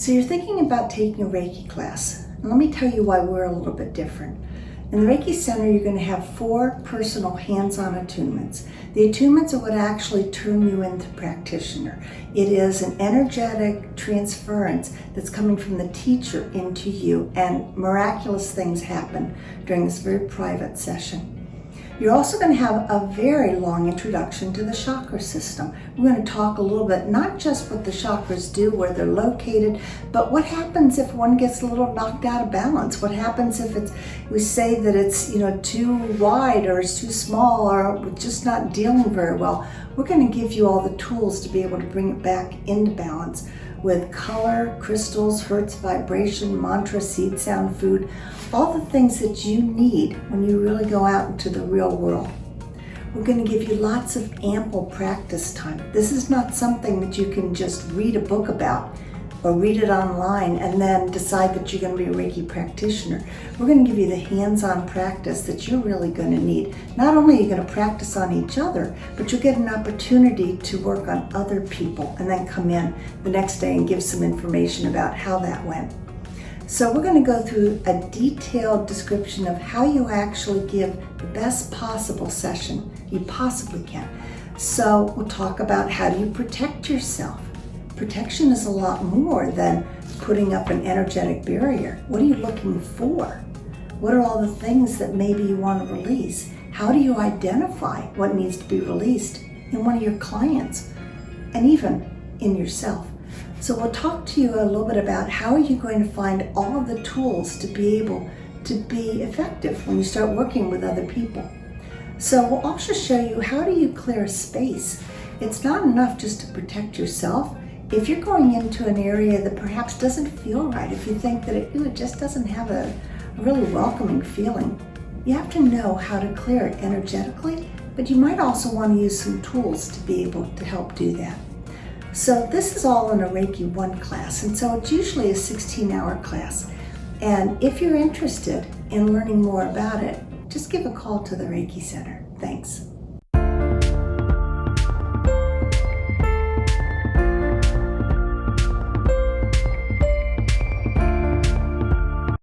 So you're thinking about taking a Reiki class. And let me tell you why we're a little bit different. In the Reiki Center, you're going to have 4 personal hands-on attunements. The attunements are what actually turn you into practitioner. It is an energetic transference that's coming from the teacher into you, and miraculous things happen during this very private session. You're also going to have a very long introduction to the chakra system. We're going to talk a little bit, not just what the chakras do, where they're located, but what happens if one gets a little knocked out of balance? What happens if we say that it's too wide or it's too small or we're just not dealing very well? We're going to give you all the tools to be able to bring it back into balance with color, crystals, hertz, vibration, mantra, seed, sound, food, all the things that you need when you really go out into the real world. We're going to give you lots of ample practice time. This is not something that you can just read a book about or read it online and then decide that you're going to be a Reiki practitioner. We're going to give you the hands-on practice that you're really going to need. Not only are you going to practice on each other, but you'll get an opportunity to work on other people and then come in the next day and give some information about how that went. So we're going to go through a detailed description of how you actually give the best possible session you possibly can. So we'll talk about how do you protect yourself. Protection is a lot more than putting up an energetic barrier. What are you looking for? What are all the things that maybe you want to release? How do you identify what needs to be released in one of your clients and even in yourself? So we'll talk to you a little bit about how are you going to find all of the tools to be able to be effective when you start working with other people. So we'll also show you how do you clear a space. It's not enough just to protect yourself. If you're going into an area that perhaps doesn't feel right, if you think that it just doesn't have a really welcoming feeling, you have to know how to clear it energetically, but you might also want to use some tools to be able to help do that. So this is all in a Reiki 1 class, and so it's usually a 16-hour class. And if you're interested in learning more about it, just give a call to the Reiki Center. Thanks.